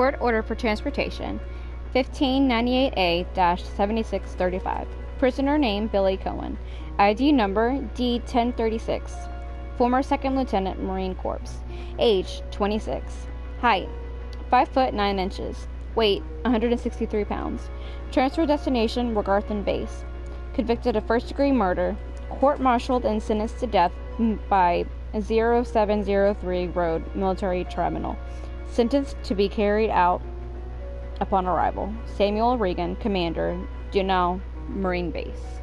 Court Order for Transportation, 1598A-7635. Prisoner name Billy Cohen. ID number D1036. Former 2nd Lieutenant Marine Corps. Age 26. Height 5 foot 9 inches. Weight 163 pounds. Transfer destination Rogarthen Base. Convicted of first-degree murder. Court-martialed and sentenced to death by 0703 Road Military Tribunal. Sentenced to be carried out upon arrival. Samuel Regan, Commander, Juneau Marine Base.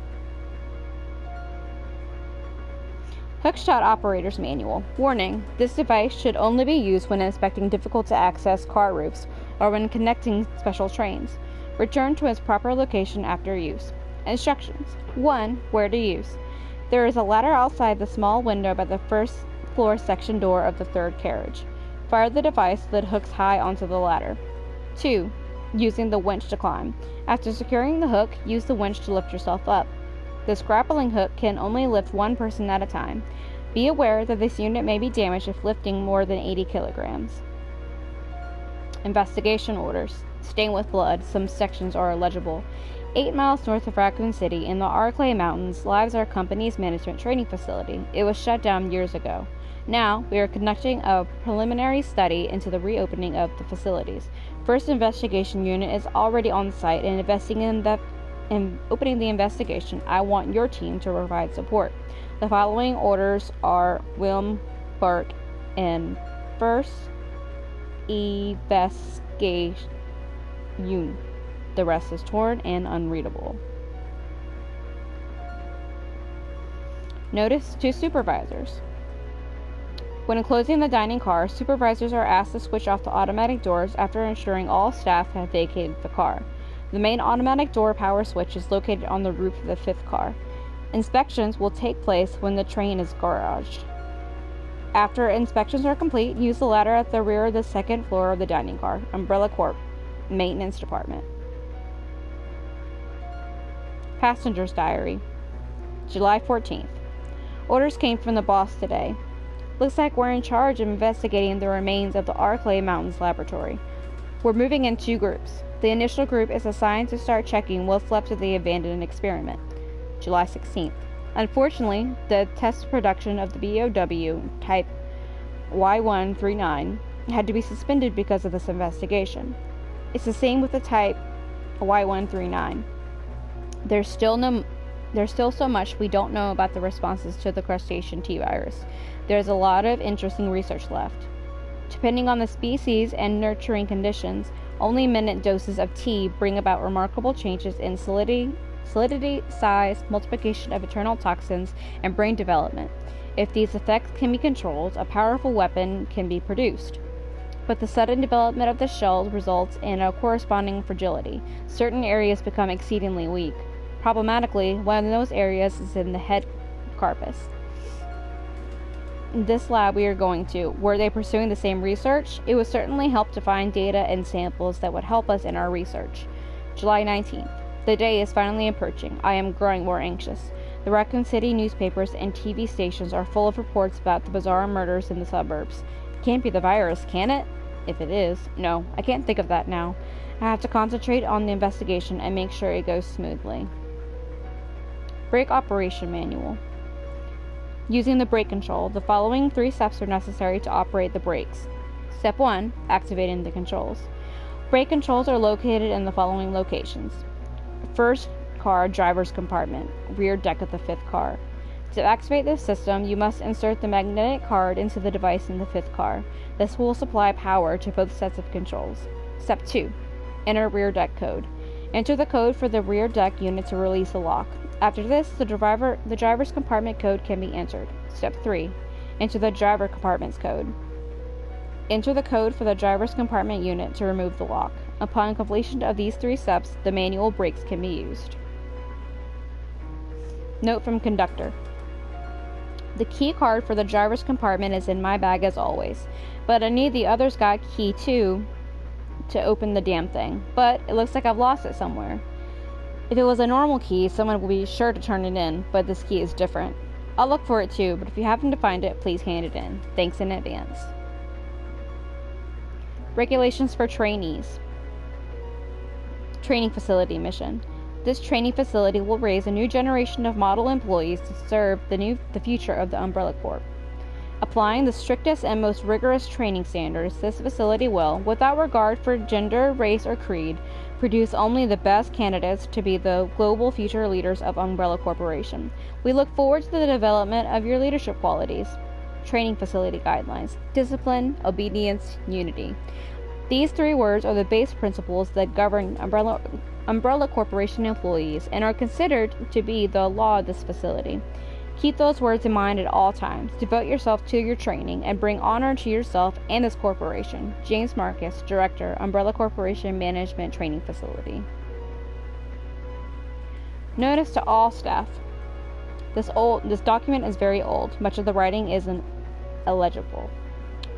Hookshot Operator's Manual. Warning: this device should only be used when inspecting difficult-to-access car roofs or when connecting special trains. Return to its proper location after use. Instructions. 1. Where to use. There is a ladder outside the small window by the first floor section door of the third carriage. Fire the device that hooks high onto the ladder. 2. Using the winch to climb. After securing the hook, use the winch to lift yourself up. This grappling hook can only lift one person at a time. Be aware that this unit may be damaged if lifting more than 80 kilograms. Investigation orders. Stained with blood, some sections are illegible. 8 miles north of Raccoon City, in the Arclay Mountains, lies our company's management training facility. It was shut down years ago. Now, we are conducting a preliminary study into the reopening of the facilities. First Investigation Unit is already on site and in opening the investigation. I want your team to provide support. The following orders are Wilm, Burke, and First Investigation Unit. The rest is torn and unreadable. Notice to supervisors. When closing the dining car, supervisors are asked to switch off the automatic doors after ensuring all staff have vacated the car. The main automatic door power switch is located on the roof of the 5th car. Inspections will take place when the train is garaged. After inspections are complete, use the ladder at the rear of the 2nd floor of the dining car. Umbrella Corp. Maintenance Department. Passenger's Diary. July 14th. Orders came from the boss today. Looks like we're in charge of investigating the remains of the Arclay Mountains laboratory. We're moving in 2 groups. The initial group is assigned to start checking what's left of the abandoned experiment. July 16th. Unfortunately, the test production of the BOW type Y139 had to be suspended because of this investigation. It's the same with the type Y139. There's still so much we don't know about the responses to the crustacean T virus. There's a lot of interesting research left. Depending on the species and nurturing conditions, only minute doses of T bring about remarkable changes in solidity, size, multiplication of internal toxins, and brain development. If these effects can be controlled, a powerful weapon can be produced. But the sudden development of the shell results in a corresponding fragility. Certain areas become exceedingly weak. Problematically, one of those areas is in the head carpus. In this lab we are going to, were they pursuing the same research? It would certainly help to find data and samples that would help us in our research. July 19th. The day is finally approaching. I am growing more anxious. The Raccoon City newspapers and TV stations are full of reports about the bizarre murders in the suburbs. It can't be the virus, can it? If it is, no, I can't think of that now. I have to concentrate on the investigation and make sure it goes smoothly. Brake Operation Manual. Using the brake control, the following 3 steps are necessary to operate the brakes. Step 1. Activating the controls. Brake controls are located in the following locations. First car driver's compartment, rear deck of the 5th car. To activate this system, you must insert the magnetic card into the device in the 5th car. This will supply power to both sets of controls. Step 2. Enter rear deck code. Enter the code for the rear deck unit to release the lock. After this, the driver's compartment code can be entered. Step 3. Enter the driver compartment's code. Enter the code for the driver's compartment unit to remove the lock. Upon completion of these 3 steps, the manual brakes can be used. Note from conductor. The key card for the driver's compartment is in my bag as always, but I need the other's got key too to open the damn thing, but it looks like I've lost it somewhere. If it was a normal key, someone will be sure to turn it in, but this key is different. I'll look for it too, but if you happen to find it, please hand it in. Thanks in advance. Regulations for trainees. Training facility mission. This training facility will raise a new generation of model employees to serve the future of the Umbrella Corp. Applying the strictest and most rigorous training standards, this facility will, without regard for gender, race, or creed, produce only the best candidates to be the global future leaders of Umbrella Corporation. We look forward to the development of your leadership qualities. Training facility guidelines. Discipline, obedience, unity. These 3 words are the base principles that govern Umbrella Corporation employees and are considered to be the law of this facility. Keep those words in mind at all times. Devote yourself to your training and bring honor to yourself and this corporation. James Marcus, Director, Umbrella Corporation Management Training Facility. Notice to all staff. This document is very old. Much of the writing isn't illegible.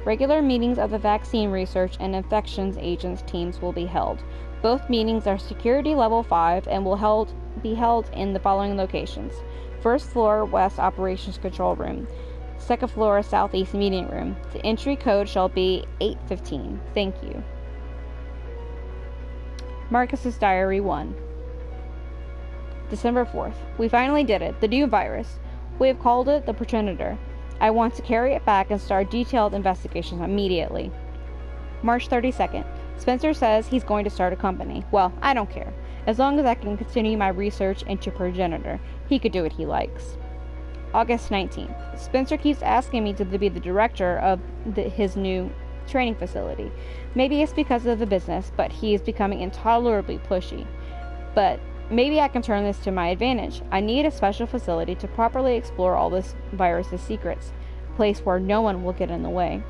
Regular meetings of the vaccine research and infections agents teams will be held. Both meetings are security level 5 and will be held in the following locations. First floor, West Operations Control Room. Second floor, Southeast Meeting Room. The entry code shall be 815. Thank you. Marcus's Diary 1. December 4th. We finally did it. The new virus. We have called it the progenitor. I want to carry it back and start detailed investigations immediately. March 32nd. Spencer says he's going to start a company. Well, I don't care. As long as I can continue my research into progenitor, he could do what he likes. August 19th. Spencer keeps asking me to be the director of his new training facility. Maybe it's because of the business, but he is becoming intolerably pushy. But maybe I can turn this to my advantage. I need a special facility to properly explore all this virus's secrets, a place where no one will get in the way.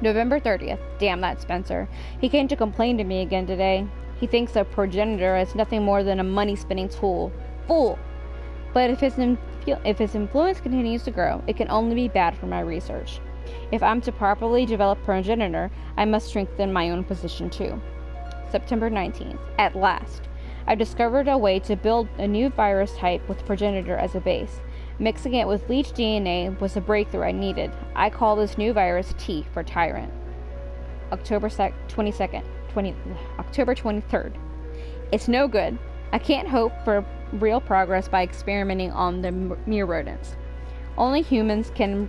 November 30th. Damn that Spencer. He came to complain to me again today. He thinks a progenitor is nothing more than a money-spinning tool. Fool! But if his influence continues to grow, it can only be bad for my research. If I'm to properly develop progenitor, I must strengthen my own position too. September 19th. At last. I've discovered a way to build a new virus type with progenitor as a base. Mixing it with leech DNA was a breakthrough I needed. I call this new virus T for Tyrant. October 23rd. It's no good. I can't hope for real progress by experimenting on the mere rodents. Only humans can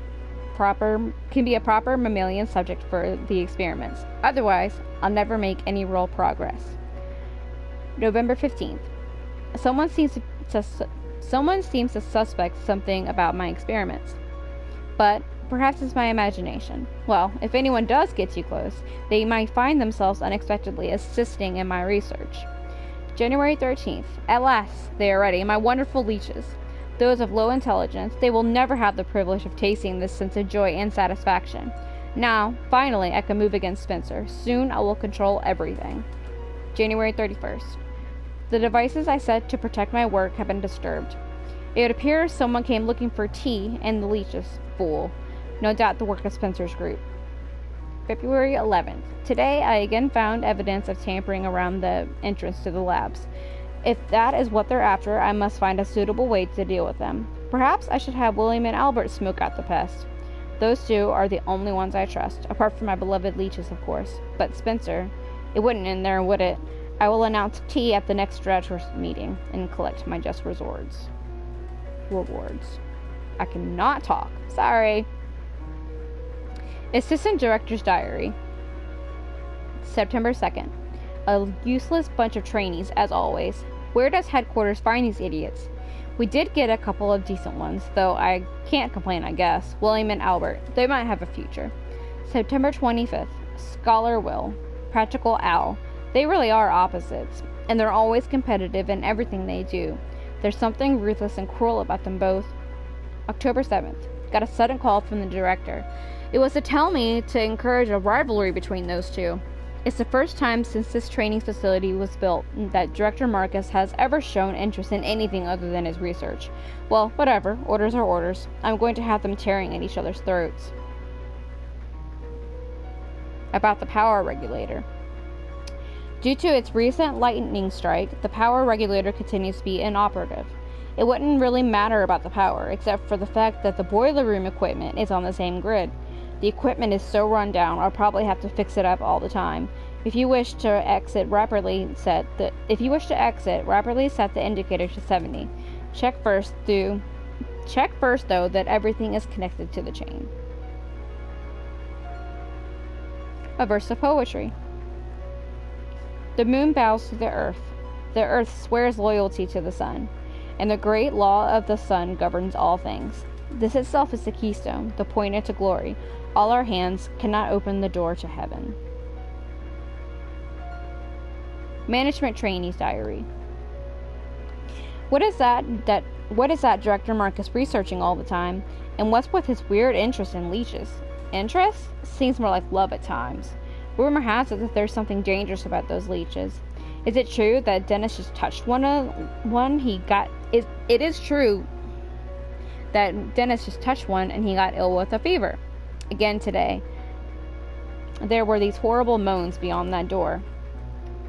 be a proper mammalian subject for the experiments. Otherwise, I'll never make any real progress. November 15th. Someone seems to suspect something about my experiments. But perhaps it's my imagination. Well, if anyone does get too close, they might find themselves unexpectedly assisting in my research. January 13th. At last, they are ready, my wonderful leeches. Those of low intelligence, they will never have the privilege of tasting this sense of joy and satisfaction. Now, finally, I can move against Spencer. Soon I will control everything. January 31st. The devices I set to protect my work have been disturbed. It appears someone came looking for tea and the leeches. Fool. No doubt the work of Spencer's group. February 11th. Today I again found evidence of tampering around the entrance to the labs. If that is what they're after, I must find a suitable way to deal with them. Perhaps I should have William and Albert smoke out the pest. Those two are the only ones I trust, apart from my beloved leeches, of course. But Spencer, it wouldn't end there, would it? I will announce tea at the next director's meeting and collect my just rewards. I cannot talk. Sorry. Assistant Director's Diary. September 2nd. A useless bunch of trainees, as always. Where does headquarters find these idiots? We did get a couple of decent ones, though I can't complain, I guess. William and Albert. They might have a future. September 25th. Scholar Will. Practical Al. They really are opposites, and they're always competitive in everything they do. There's something ruthless and cruel about them both. October 7th. Got a sudden call from the director. It was to tell me to encourage a rivalry between those two. It's the first time since this training facility was built that Director Marcus has ever shown interest in anything other than his research. Well, whatever. Orders are orders. I'm going to have them tearing at each other's throats. About the power regulator. Due to its recent lightning strike, the power regulator continues to be inoperative. It wouldn't really matter about the power, except for the fact that the boiler room equipment is on the same grid. The equipment is so run down, I'll probably have to fix it up all the time. If you wish to exit, rapidly set the indicator to 70. Check first, though, that everything is connected to the chain. A verse of poetry. The moon bows to the earth swears loyalty to the sun, and the great law of the sun governs all things. This itself is the keystone, the point into glory. All our hands cannot open the door to heaven. Management Trainee's Diary. What is that Director Marcus researching all the time? And what's with his weird interest in leeches? Interest? Seems more like love at times. Rumor has it that there's something dangerous about those leeches. Is it true that Dennis just touched one? It is true that Dennis just touched one and he got ill with a fever. Again today, there were these horrible moans beyond that door.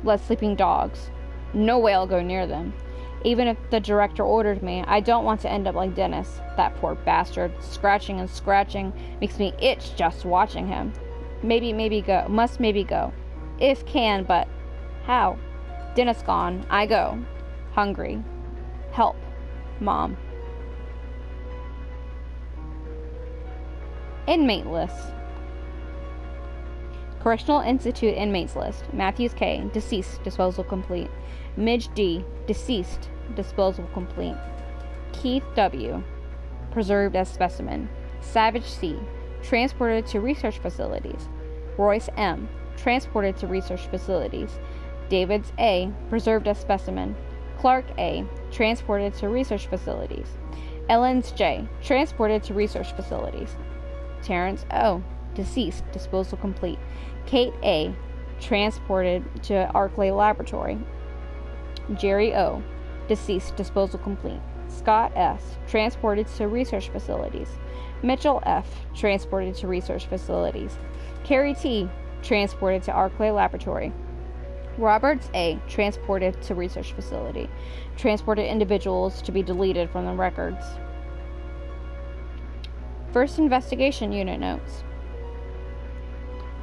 Let sleeping dogs. No way I'll go near them. Even if the director ordered me, I don't want to end up like Dennis. That poor bastard. Scratching and scratching makes me itch just watching him. Maybe go. Must maybe go. If can, but how? Dennis gone. I go. Hungry. Help. Mom. Inmate list. Correctional Institute inmates list. Matthews K. Deceased. Disposal complete. Midge D. Deceased. Disposal complete. Keith W. Preserved as specimen. Savage C. Transported to research facilities. Royce M. Transported to research facilities. Davids A. Preserved as specimen. Clark A. Transported to research facilities. Ellens J. Transported to research facilities. Terrence O. Deceased. Disposal complete. Kate A. Transported to Arklay Laboratory. Jerry O. Deceased. Disposal complete. Scott S. Transported to research facilities. Mitchell F. Transported to research facilities. Carrie T. Transported to Arklay Laboratory. Roberts A. Transported to research facility. Transported individuals to be deleted from the records. First Investigation Unit notes.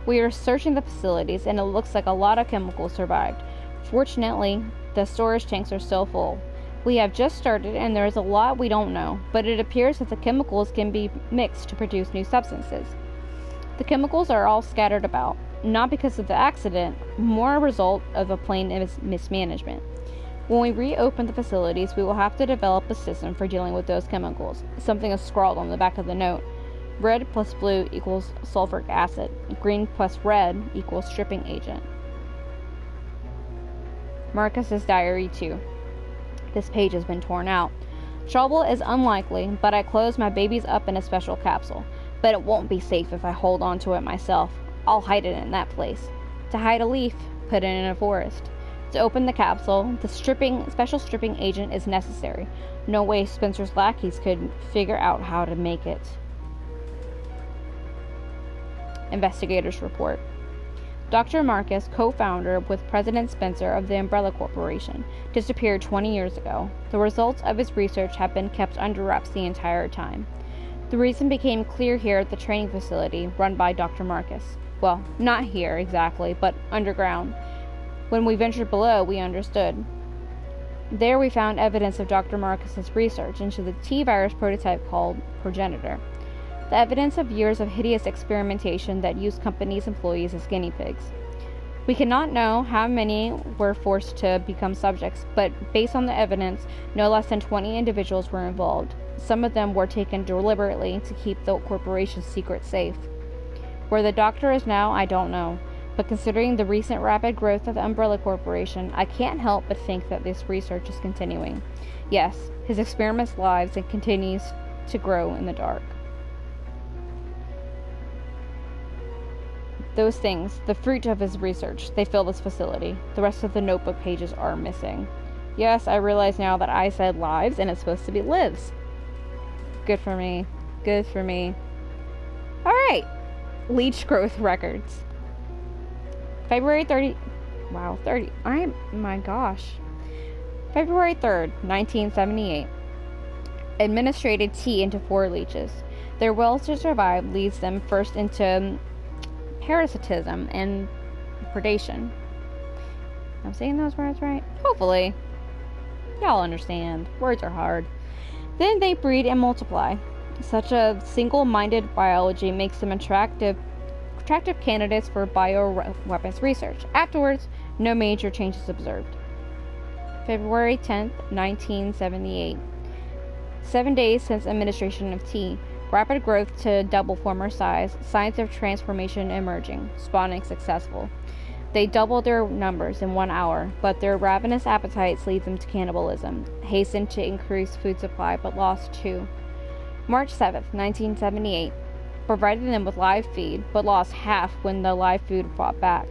We are searching the facilities and it looks like a lot of chemicals survived. Fortunately, the storage tanks are still full. We have just started and there is a lot we don't know, but it appears that the chemicals can be mixed to produce new substances. The chemicals are all scattered about, not because of the accident, more a result of a plain mismanagement. When we reopen the facilities, we will have to develop a system for dealing with those chemicals. Something is scrawled on the back of the note. Red plus blue equals sulfuric acid. Green plus red equals stripping agent. Marcus's Diary 2. This page has been torn out. Trouble is unlikely, but I close my babies up in a special capsule. But it won't be safe if I hold on to it myself. I'll hide it in that place. To hide a leaf, put it in a forest. To open the capsule, the special stripping agent is necessary. No way Spencer's lackeys could figure out how to make it. Investigators report. Dr. Marcus, co-founder with President Spencer of the Umbrella Corporation, disappeared 20 years ago. The results of his research have been kept under wraps the entire time. The reason became clear here at the training facility run by Dr. Marcus. Well, not here exactly, but underground. When we ventured below, we understood. There we found evidence of Dr. Marcus's research into the T-virus prototype called Progenitor. The evidence of years of hideous experimentation that used companies' employees as guinea pigs. We cannot know how many were forced to become subjects, but based on the evidence, no less than 20 individuals were involved. Some of them were taken deliberately to keep the corporation's secret safe. Where the doctor is now, I don't know, but considering the recent rapid growth of the Umbrella Corporation, I can't help but think that this research is continuing. Yes, his experiments lives and continues to grow in the dark. Those things, the fruit of his research, they fill this facility. The rest of the notebook pages are missing. Yes, I realize now that I said lives and it's supposed to be lives. Good for me. Good for me. Alright. Leech growth records. February 3rd, 1978. administrated T into 4 leeches. Their will to survive leads them first into parasitism and predation. I'm saying those words right? Hopefully. Y'all understand. Words are hard. Then they breed and multiply. Such a single-minded biology makes them attractive candidates for bioweapons research. Afterwards, no major changes observed. February 10th, 1978. 7 days since administration of T. Rapid growth to double former size. Signs of transformation emerging. Spawning successful. They doubled their numbers in 1 hour, but their ravenous appetites lead them to cannibalism. Hastened to increase food supply, but lost 2. March 7th, 1978. Provided them with live feed, but lost half when the live food fought back.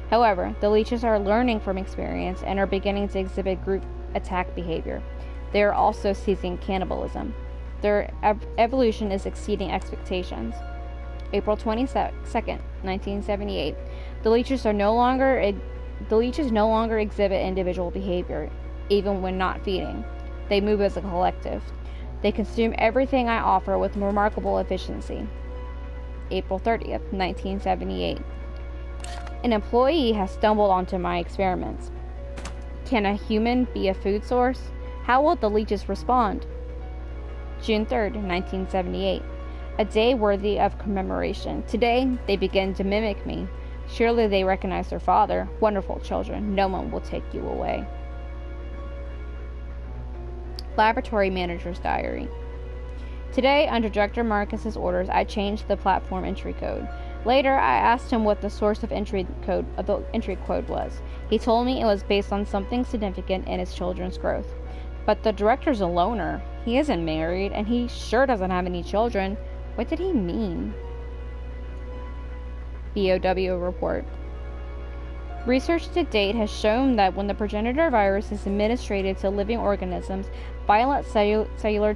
However, the leeches are learning from experience and are beginning to exhibit group attack behavior. They are also ceasing cannibalism. Their evolution is exceeding expectations. April 22nd, 1978. The leeches no longer exhibit individual behavior, even when not feeding. They move as a collective. They consume everything I offer with remarkable efficiency. April 30th, 1978. An employee has stumbled onto my experiments. Can a human be a food source? How will the leeches respond? June 3rd, 1978. A day worthy of commemoration. Today, they begin to mimic me. Surely they recognize their father. Wonderful children. No one will take you away. Laboratory Manager's Diary. Today, under Director Marcus's orders, I changed the platform entry code. Later, I asked him what the source of the entry code was. He told me it was based on something significant in his children's growth. But the director's a loner. He isn't married, and he sure doesn't have any children. What did he mean? BOW report. Research to date has shown that when the progenitor virus is administered to living organisms, violent cellular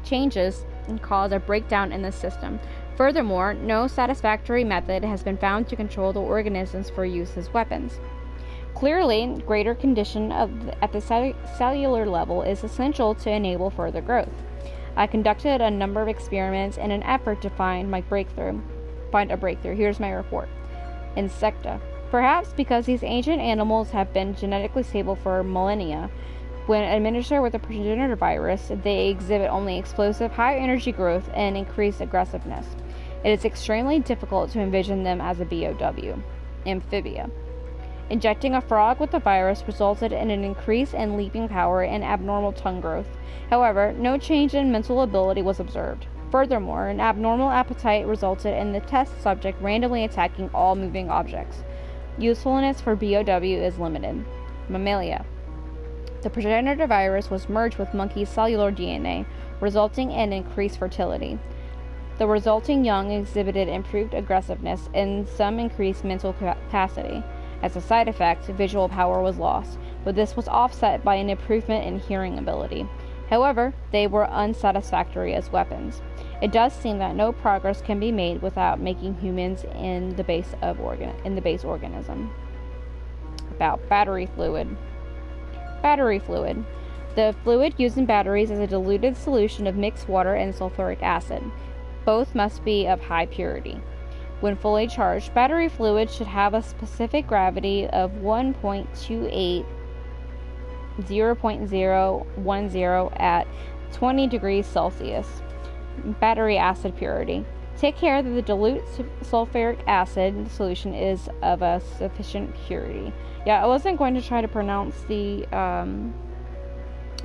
changes cause a breakdown in the system. Furthermore, no satisfactory method has been found to control the organisms for use as weapons. Clearly, greater condition at the cellular level is essential to enable further growth. I conducted a number of experiments in an effort to find a breakthrough. Here's my report. Insecta. Perhaps because these ancient animals have been genetically stable for millennia, when administered with a progenitor virus, they exhibit only explosive, high-energy growth and increased aggressiveness. It is extremely difficult to envision them as a BOW. Amphibia. Injecting a frog with the virus resulted in an increase in leaping power and abnormal tongue growth. However, no change in mental ability was observed. Furthermore, an abnormal appetite resulted in the test subject randomly attacking all moving objects. Usefulness for BOW is limited. Mammalia. The progenitor virus was merged with monkey cellular DNA, resulting in increased fertility. The resulting young exhibited improved aggressiveness and some increased mental capacity. As a side effect, visual power was lost, but this was offset by an improvement in hearing ability. However, they were unsatisfactory as weapons. It does seem that no progress can be made without making humans in the base organism. About battery fluid. Battery fluid. The fluid used in batteries is a diluted solution of mixed water and sulfuric acid. Both must be of high purity. When fully charged, battery fluid should have a specific gravity of 1.28 0.010 at 20 degrees Celsius. Battery acid purity. Take care that the dilute sulfuric acid solution is of a sufficient purity. Yeah, I wasn't going to try to pronounce the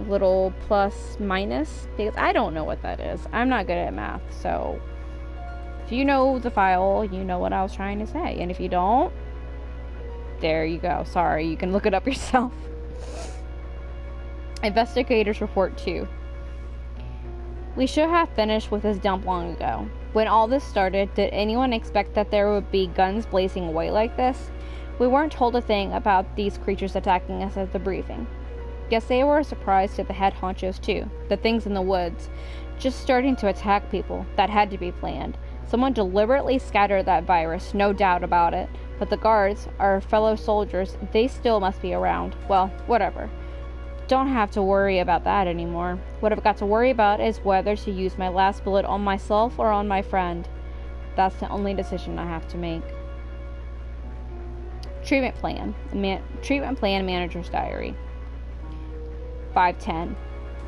little plus minus because I don't know what that is. I'm not good at math, so if you know the file, you know what I was trying to say. And if you don't, there you go. Sorry, you can look it up yourself. Investigators report 2. We should have finished with this dump long ago. When all this started, did anyone expect that there would be guns blazing away like this? We weren't told a thing about these creatures attacking us at the briefing. Guess they were a surprise to the head honchos too, the things in the woods. Just starting to attack people, that had to be planned. Someone deliberately scattered that virus, no doubt about it. But the guards, our fellow soldiers, they still must be around. Well, whatever. don't have to worry about that anymore. What I've got to worry about is whether to use my last bullet on myself or on my friend. That's the only decision I have to make. Treatment plan. Treatment plan manager's diary. 5:10.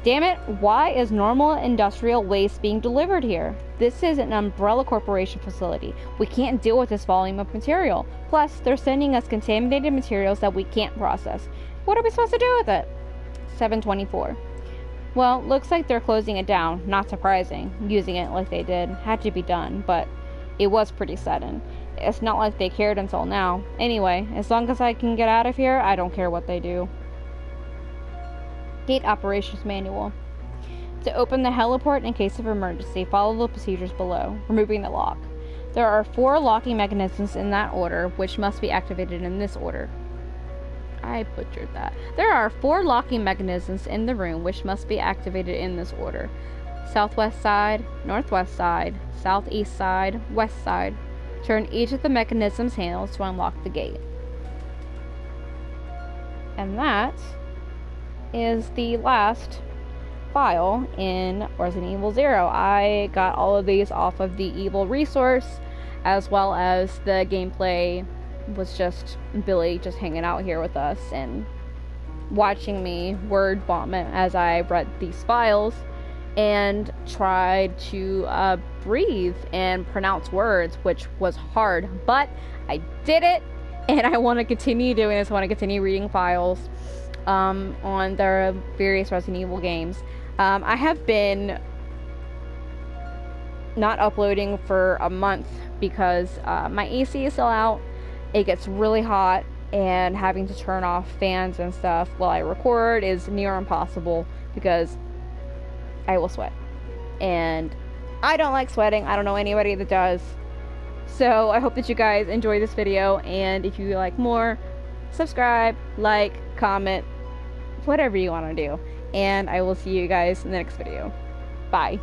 Damn it, why is normal industrial waste being delivered here? This is an umbrella corporation facility. We can't deal with this volume of material. Plus, they're sending us contaminated materials that we can't process. What are we supposed to do with it? 7:24. Well, looks like they're closing it down. Not surprising. Using it like they did had to be done, but it was pretty sudden. It's not like they cared until now. Anyway, as long as I can get out of here, I don't care what they do. Gate Operations Manual. To open the heliport in case of emergency, follow the procedures below. Removing the lock. There are 4 locking mechanisms in that order, which must be activated in this order. I butchered that. There are 4 locking mechanisms in the room, which must be activated in this order. Southwest side, northwest side, southeast side, west side. Turn each of the mechanism's handles to unlock the gate. And that is the last file in Resident Evil 0. I got all of these off of the Evil resource, as well as the gameplay was just Billy just hanging out here with us and watching me word vomit as I read these files and tried to breathe and pronounce words, which was hard, but I did it, and I want to continue doing this. I want to continue reading files on the various Resident Evil games. I have been not uploading for a month because my AC is still out. It gets really hot, and having to turn off fans and stuff while I record is near impossible because I will sweat. And I don't like sweating. I don't know anybody that does. So I hope that you guys enjoy this video, and if you like more, subscribe, like, comment, whatever you want to do. And I will see you guys in the next video. Bye.